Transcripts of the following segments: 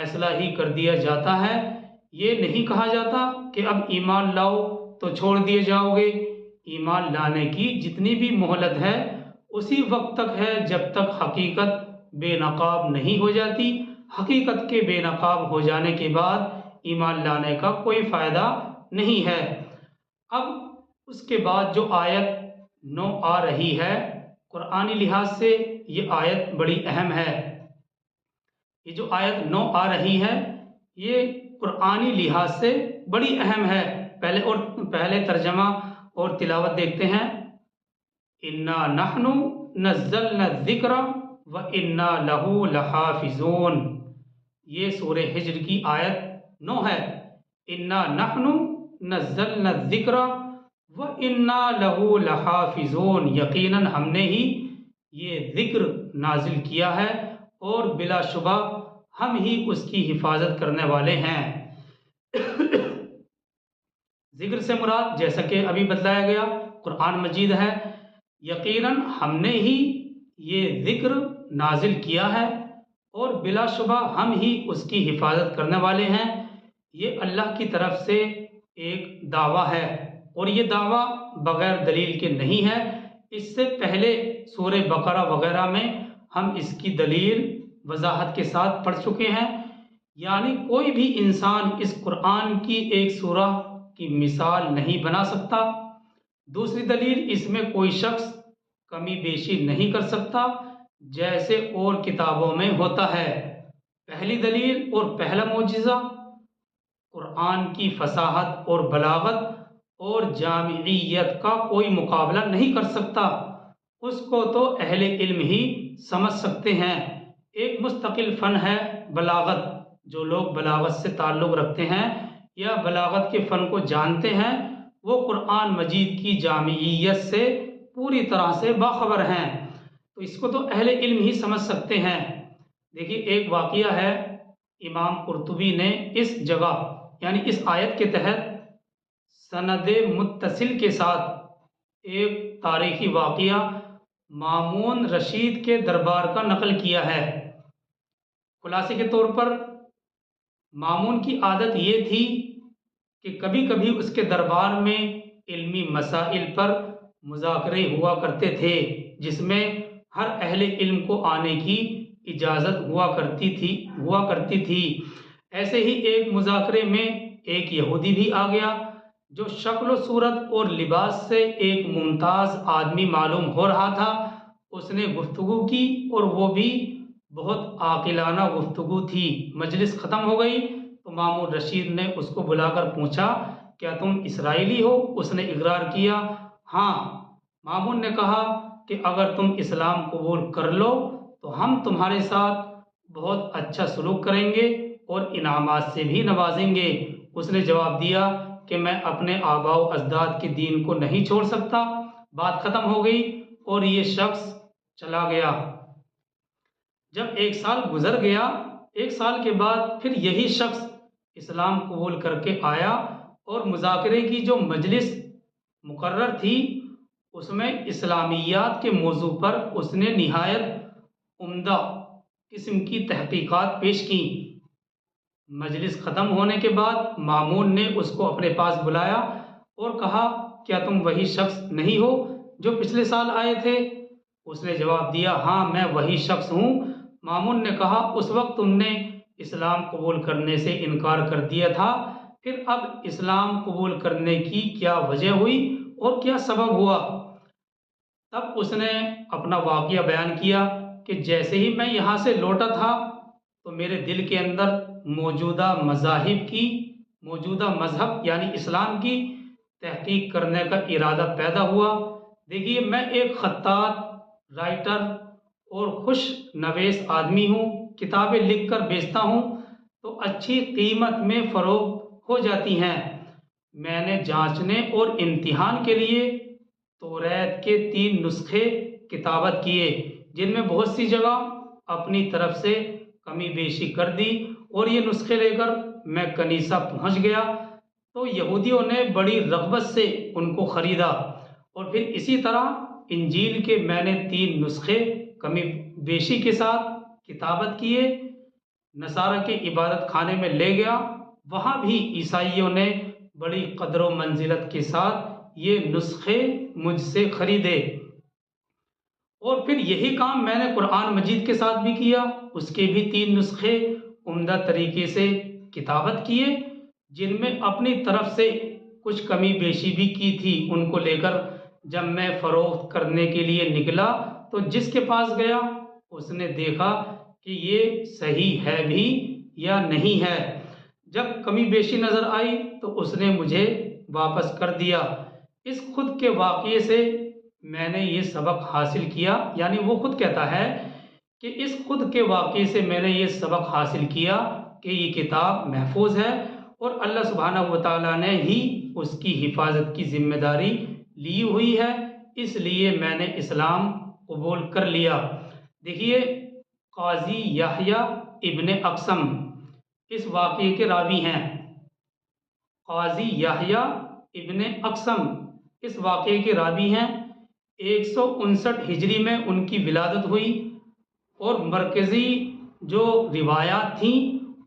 فیصلہ ہی کر دیا جاتا ہے۔ یہ نہیں کہا جاتا کہ اب ایمان لاؤ تو چھوڑ دیے جاؤ گے۔ ایمان لانے کی جتنی بھی مہلت ہے اسی وقت تک ہے جب تک حقیقت بے نقاب نہیں ہو جاتی۔ حقیقت کے بے نقاب ہو جانے کے بعد ایمان لانے کا کوئی فائدہ نہیں ہے۔ اب اس کے بعد جو آیت 9 آ رہی ہے، قرآنی لحاظ سے یہ آیت بڑی اہم ہے۔ یہ جو آیت 9 آ رہی ہے یہ قرآنی لحاظ سے بڑی اہم ہے۔ پہلے ترجمہ اور تلاوت دیکھتے ہیں۔ اِنَّا نَحْنُ نَزَّلْنَا الذِّكْرَ وَإِنَّا لَهُ لَحَافِظُونَ، یہ سورہ ہجر کی آیت 9 ہے۔ اِنَّا نَحْنُ نَزَّلْنَا الذِّكْرَ وَإِنَّا لَهُ لَحَافِظُونَ، یقیناً ہم نے ہی یہ ذکر نازل کیا ہے اور بلا شبہ ہم ہی اس کی حفاظت کرنے والے ہیں۔ ذکر سے مراد جیسا کہ ابھی بتلایا گیا قرآن مجید ہے۔ یقیناً ہم نے ہی یہ ذکر نازل کیا ہے اور بلا شبہ ہم ہی اس کی حفاظت کرنے والے ہیں۔ یہ اللہ کی طرف سے ایک دعویٰ ہے اور یہ دعویٰ بغیر دلیل کے نہیں ہے۔ اس سے پہلے سورہ بقرہ وغیرہ میں ہم اس کی دلیل وضاحت کے ساتھ پڑھ چکے ہیں۔ یعنی کوئی بھی انسان اس قرآن کی ایک سورہ کی مثال نہیں بنا سکتا۔ دوسری دلیل، اس میں کوئی شخص کمی بیشی نہیں کر سکتا جیسے اور کتابوں میں ہوتا ہے۔ پہلی دلیل اور پہلا معجزہ، قرآن کی فصاحت اور بلاغت اور جامعیت کا کوئی مقابلہ نہیں کر سکتا۔ اس کو تو اہل علم ہی سمجھ سکتے ہیں۔ ایک مستقل فن ہے بلاغت۔ جو لوگ بلاغت سے تعلق رکھتے ہیں یا بلاغت کے فن کو جانتے ہیں وہ قرآن مجید کی جامعیت سے پوری طرح سے باخبر ہیں، تو اس کو تو اہل علم ہی سمجھ سکتے ہیں۔ دیکھیے ایک واقعہ ہے، امام قرطبی نے اس جگہ یعنی اس آیت کے تحت سند متصل کے ساتھ ایک تاریخی واقعہ مامون رشید کے دربار کا نقل کیا ہے۔ خلاصے کے طور پر مامون کی عادت یہ تھی کہ کبھی کبھی اس کے دربار میں علمی مسائل پر مذاکرے ہوا کرتے تھے جس میں ہر اہل علم کو آنے کی اجازت ہوا کرتی تھی۔ ایسے ہی ایک مذاکرے میں ایک یہودی بھی آ گیا جو شکل و صورت اور لباس سے ایک ممتاز آدمی معلوم ہو رہا تھا۔ اس نے گفتگو کی اور وہ بھی بہت عاقلانہ گفتگو تھی۔ مجلس ختم ہو گئی تو مامون رشید نے اس کو بلا کر پوچھا کیا تم اسرائیلی ہو؟ اس نے اقرار کیا ہاں۔ مامون نے کہا کہ اگر تم اسلام قبول کر لو تو ہم تمہارے ساتھ بہت اچھا سلوک کریں گے اور انعامات سے بھی نوازیں گے۔ اس نے جواب دیا کہ میں اپنے آباء و اجداد کے دین کو نہیں چھوڑ سکتا۔ بات ختم ہو گئی اور یہ شخص چلا گیا۔ جب 1 سال گزر گیا، 1 سال کے بعد پھر یہی شخص اسلام قبول کر کے آیا اور مذاکرے کی جو مجلس مقرر تھی اس میں اسلامیات کے موضوع پر اس نے نہایت عمدہ قسم کی تحقیقات پیش کی۔ مجلس ختم ہونے کے بعد مامون نے اس کو اپنے پاس بلایا اور کہا کیا تم وہی شخص نہیں ہو جو پچھلے سال آئے تھے؟ اس نے جواب دیا ہاں میں وہی شخص ہوں۔ مامون نے کہا اس وقت تم نے اسلام قبول کرنے سے انکار کر دیا تھا، پھر اب اسلام قبول کرنے کی کیا وجہ ہوئی اور کیا سبب ہوا؟ تب اس نے اپنا واقعہ بیان کیا کہ جیسے ہی میں یہاں سے لوٹا تھا تو میرے دل کے اندر موجودہ مذہب یعنی اسلام کی تحقیق کرنے کا ارادہ پیدا ہوا۔ دیکھیے میں ایک خطاط، رائٹر اور خوش نویس آدمی ہوں، کتابیں لکھ کر بیچتا ہوں تو اچھی قیمت میں فروخت ہو جاتی ہیں۔ میں نے جانچنے اور امتحان کے لیے توریت کے 3 نسخے کتابت کیے جن میں بہت سی جگہ اپنی طرف سے کمی بیشی کر دی، اور یہ نسخے لے کر میں کنیسہ پہنچ گیا تو یہودیوں نے بڑی رغبت سے ان کو خریدا، اور پھر اسی طرح انجیل کے میں نے 3 نسخے کمی بیشی کے ساتھ کتابت کیے۔ नसारा के इबादत खाने में ले गया, वहाँ भी ईसाइयों ने बड़ी कदर व मंजिलत के साथ ये नुस्खे मुझसे खरीदे। और फिर यही काम मैंने कुरान मजीद के साथ भी किया। उसके भी 3 नुस्खे उम्दा तरीके से किताबत किए, जिनमें अपनी तरफ से कुछ कमी बेशी भी की थी। उनको लेकर जब मैं फ़रोख्त करने के लिए निकला तो जिसके पास गया उसने देखा कि ये सही है भी या नहीं है। जब कमी बेशी नज़र आई तो उसने मुझे वापस कर दिया। इस खुद के वाक़ये से मैंने ये सबक हासिल किया, यानी वो खुद कहता है कि इस खुद के वाक़ये से मैंने ये सबक हासिल किया कि ये किताब महफूज है और अल्लाह सुब्हानहू व तआला ने ही उसकी हिफाजत की ज़िम्मेदारी ली हुई है, इसलिए मैंने इस्लाम कबूल कर लिया। देखिए, काजी याह्या इब्ने अक़सम इस वाक़ये के रावी हैं। काजी याह्या इब्ने अक़सम इस वाक़ये के रावी हैं। 159 हिजरी में उनकी विलादत हुई और मरकज़ी जो रिवायात थीं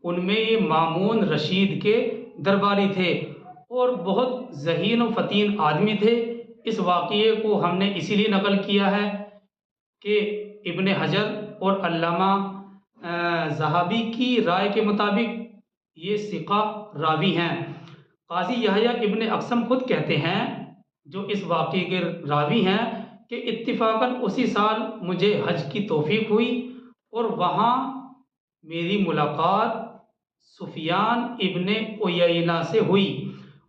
उनमें ये मामून रशीद के दरबारी थे और बहुत ज़हीन व फ़तीन आदमी थे। इस वाक़ये को हमने इसीलिए नकल किया है कि इब्ने हजर और अल्लामा ज़हाबी की राय के मुताबिक ये सिक़ा रावी हैं। काजी याह्या इब्ने अक़सम खुद कहते हैं, जो इस वाक़ये के रावी हैं, कि इत्तिफ़ाक़न उसी साल मुझे हज की तौफ़ीक़ हुई और वहाँ मेरी मुलाकात सुफ़ियान इब्ने उयैना से हुई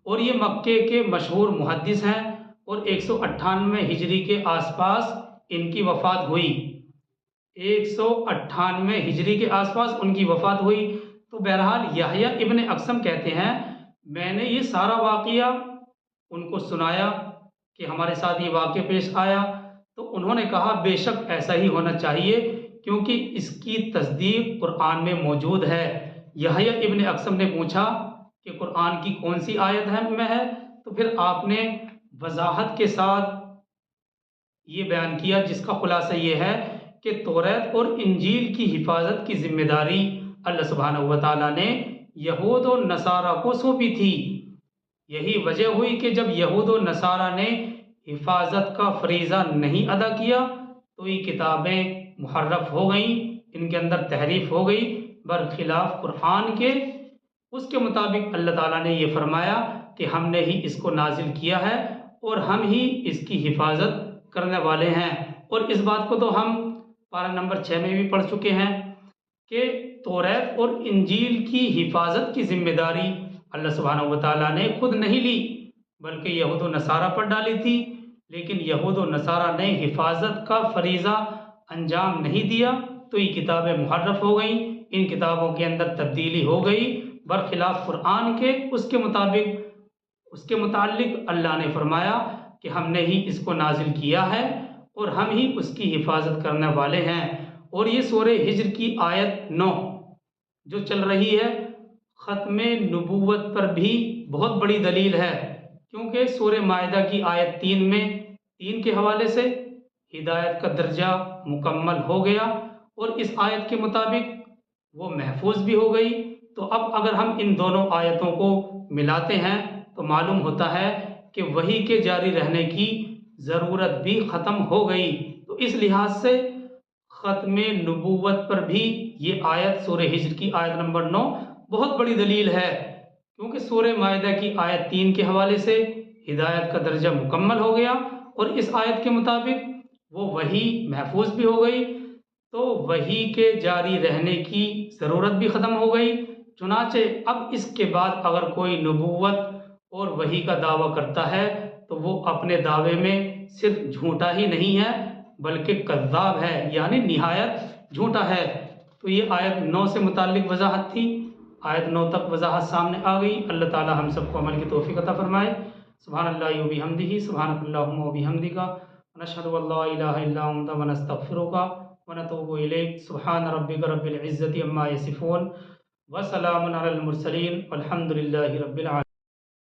और ये मक्के के मशहूर मुहद्दिस हैं और 198 हिजरी के आसपास इनकी वफ़ात हुई। 198 हिजरी के आसपास उनकी वफ़ात हुई। तो बहरहाल याह्या इब्ने अक़सम कहते हैं, मैंने ये सारा वाक़या उनको सुनाया कि हमारे साथ ये वाक़या पेश आया, तो उन्होंने कहा बेशक ऐसा ही होना चाहिए क्योंकि इसकी तस्दीक कुरान में मौजूद है। याह्या इब्ने अक़सम ने पूछा कि कुरान की कौन सी आयत है? तो फिर आपने वजाहत के साथ ये बयान किया, जिसका खुलासा ये है कि तौरात और इंजील की हिफाजत की जिम्मेदारी अल्लाह सुब्हानहू व तआला ने यहूद और नसारा को सौंपी थी। यही वजह हुई कि जब यहूद और नसारा ने हिफाजत का फरीज़ा नहीं अदा किया तो ये किताबें मुहर्रफ हो गईं, इनके अंदर तहरीफ हो गई बरखिलाफ कुरान के। उसके मुताबिक अल्लाह ताला ने ये फरमाया कि हमने ही इसको नाजिल किया है और हम ही इसकी हिफाजत करने वाले हैं। और इस बात को तो हम पारा नंबर 6 में भी पढ़ चुके हैं कि तौरात और इंजील की हिफाजत की जिम्मेदारी अल्लाह सुब्हानहू व तआला ने खुद नहीं ली, बल्कि यहूद व नसारा पर डाली थी। लेकिन यहूद व नसारा ने हिफाजत का फरीज़ा अंजाम नहीं दिया तो ये किताबें मुहर्रफ हो गईं, इन किताबों के अंदर तब्दीली हो गई बरखिलाफ कुरान के। उसके मुतालिक अल्लाह ने फरमाया कि हमने ही इसको नाजिल किया है और हम ही उसकी हिफाजत करने वाले हैं। और ये सूरह हिज्र की आयत 9 जो चल रही है, ख़त्मे नबूवत पर भी बहुत बड़ी दलील है, क्योंकि सूरह माइदा की आयत 3 में 3 के हवाले से हिदायत का दर्जा मुकम्मल हो गया और इस आयत के मुताबिक वो महफूज भी हो गई। तो अब अगर हम इन दोनों आयतों को मिलाते हैं तो मालूम होता है कि वही के जारी रहने की ज़रूरत भी ख़त्म हो गई। तो इस लिहाज से ख़त्मे नबूवत पर भी ये आयत सूरह हिज्र की आयत नंबर 9 बहुत बड़ी दलील है, क्योंकि सूरह माइदा की आयत 3 के हवाले से हिदायत का दर्जा मुकम्मल हो गया और इस आयत के मुताबिक वो वही महफूज भी हो गई, तो वही के जारी रहने की ज़रूरत भी ख़त्म हो गई। चुनाचे अब इसके बाद अगर कोई नबूवत और वही का दावा करता है तो वो अपने दावे में सिर्फ झूठा ही नहीं है बल्कि कज़्ज़ाब है, यानी निहायत झूठा है। तो ये आयत 9 से मुताल्लिक वजाहत थी। आयत 9 तक वजाहत सामने आ गई। अल्लाह ताला हम सबको अमल की तौफीक अता फरमाए। सुब्हानल्लाहि व बिहम्दिही, सुब्हानकल्लाहुम्मा व बिहम्दिका, व नशहदु अल्ला इलाहा इल्ला अंता व नस्तगफिरुका व नतूबु इलैक। सुब्हान रब्बिका रब्बिल इज़्ज़ति अम्मा यसिफून व सलामुन अलल मुरसलीन वल्हम्दुलिल्लाहि रब्बिल आलमीन।